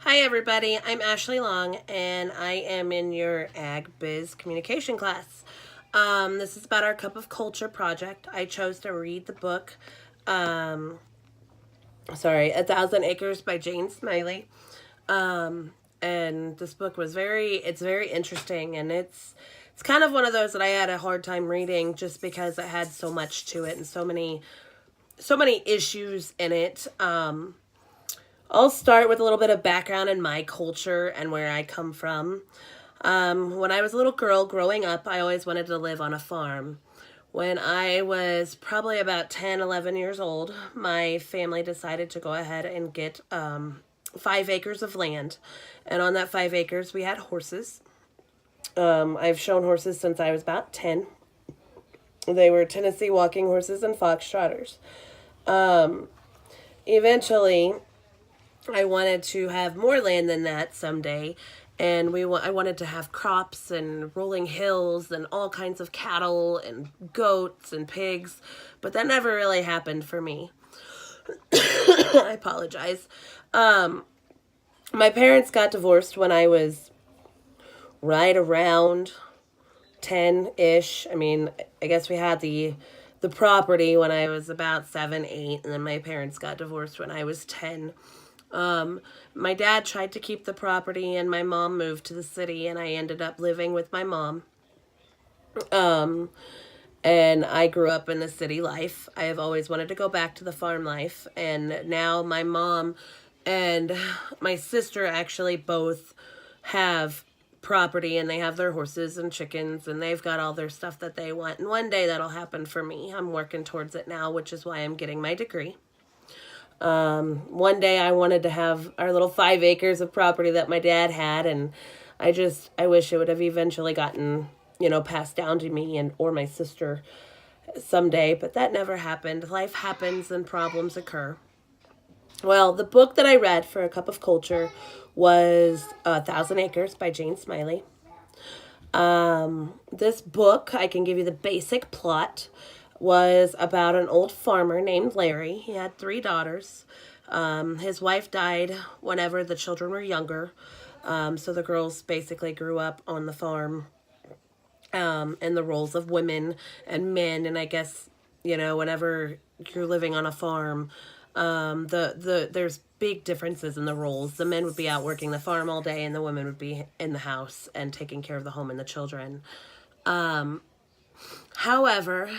Hi everybody, I'm Ashley Long and I am in your Ag Biz communication class. This is about our Cup of Culture project. I chose to read the book, um, A Thousand Acres by Jane Smiley. And this book was it's very interesting, and it's kind of one of those that I had a hard time reading just because it had so much to it and so many issues in it. I'll start with a little bit of background in my culture and where I come from. When I was a little girl growing up, I always wanted to live on a farm. When I was probably about 10, 11 years old, my family decided to go ahead and get 5 acres of land. And on that 5 acres, we had horses. I've shown horses since I was about 10. They were Tennessee walking horses and fox trotters. Eventually, I wanted to have more land than that someday, and I wanted to have crops and rolling hills and all kinds of cattle and goats and pigs, but that never really happened for me. I apologize. My parents got divorced when I was right around 10-ish. I mean, I guess we had the property when I was about 7, 8, and then my parents got divorced when I was 10. My dad tried to keep the property, and my mom moved to the city, and I ended up living with my mom. And I grew up in the city life. I have always wanted to go back to the farm life, and now my mom and my sister actually both have property, and they have their horses and chickens, and they've got all their stuff that they want. And one day that'll happen for me. I'm working towards it now, which is why I'm getting my degree. One day I wanted to have our little 5 acres of property that my dad had, and I wish it would have eventually gotten, passed down to me and or my sister someday, but that never happened. Life happens and problems occur. Well, the book that I read for A Cup of Culture was A Thousand Acres by Jane Smiley. This book, I can give you the basic plot, was about an old farmer named Larry. He had 3 daughters. His wife died whenever the children were younger. So the girls basically grew up on the farm in the roles of women and men. And I guess, whenever you're living on a farm, there's big differences in the roles. The men would be out working the farm all day, and the women would be in the house and taking care of the home and the children. However,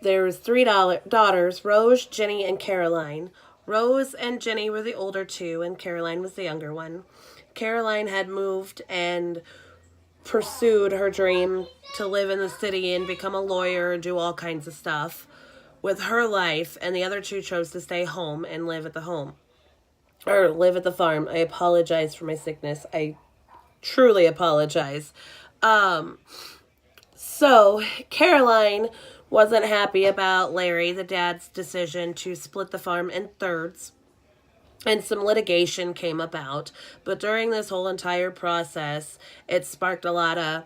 there was 3 daughters, Rose, Jenny, and Caroline. Rose and Jenny were the older 2, and Caroline was the younger one. Caroline had moved and pursued her dream to live in the city and become a lawyer and do all kinds of stuff with her life, and the other 2 chose to stay home and live at the home. Or live at the farm. I apologize for my sickness. I truly apologize. So Caroline wasn't happy about Larry, the dad's decision to split the farm in thirds, and some litigation came about. But during this whole entire process, it sparked a lot of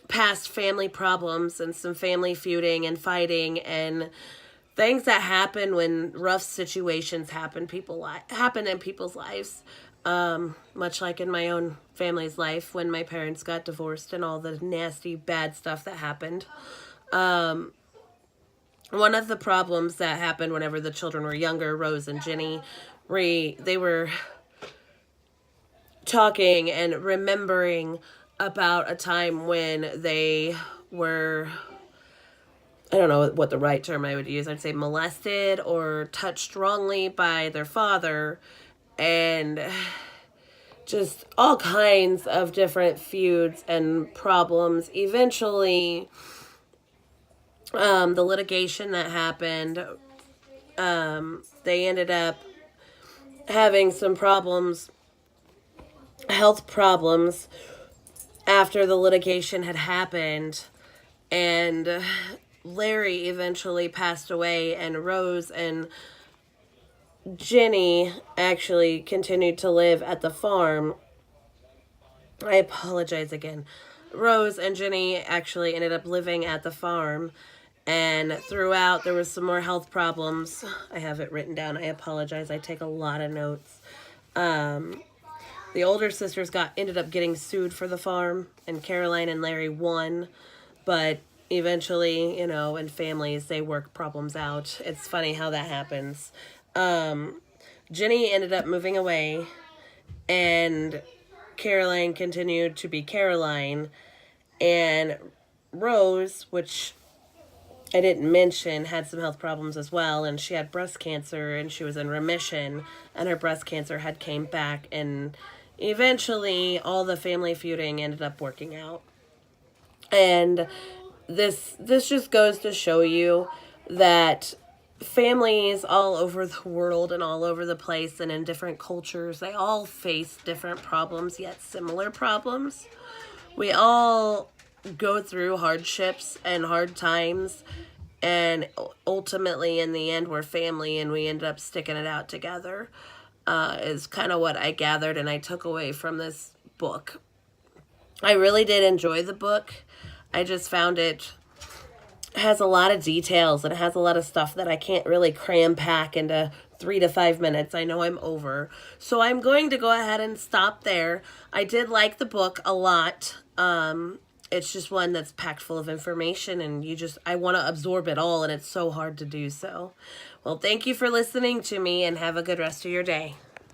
past family problems and some family feuding and fighting and things that happen when rough situations happen in people's lives. Much like in my own family's life when my parents got divorced and all the nasty bad stuff that happened. One of the problems that happened whenever the children were younger, Rose and Jenny, they were talking and remembering about a time when they were, I don't know what the right term I would use. I'd say molested or touched wrongly by their father, and just all kinds of different feuds and problems. Eventually, the litigation that happened, they ended up having some problems, health problems, after the litigation had happened, and Larry eventually passed away, and Rose and Jenny actually continued to live at the farm. I apologize again. Rose and Jenny actually ended up living at the farm, and throughout there was some more health problems. I have it written down. I apologize. I take a lot of notes. The older sisters ended up getting sued for the farm, and Caroline and Larry won, but eventually, in families, they work problems out. It's funny how that happens. Jenny ended up moving away, and Caroline continued to be Caroline, and Rose, which I didn't mention, had some health problems as well, and she had breast cancer, and she was in remission, and her breast cancer had came back, and eventually all the family feuding ended up working out. And this just goes to show you that families all over the world and all over the place and in different cultures, they all face different problems, yet similar problems. We all go through hardships and hard times, and ultimately in the end we're family, and we end up sticking it out together, is kind of what I gathered and I took away from this book. I really did enjoy the book. I just found it has a lot of details, and it has a lot of stuff that I can't really cram pack into 3 to 5 minutes. I know I'm over. So I'm going to go ahead and stop there. I did like the book a lot. It's just one that's packed full of information, and I want to absorb it all, and it's so hard to do so. Well, thank you for listening to me, and have a good rest of your day.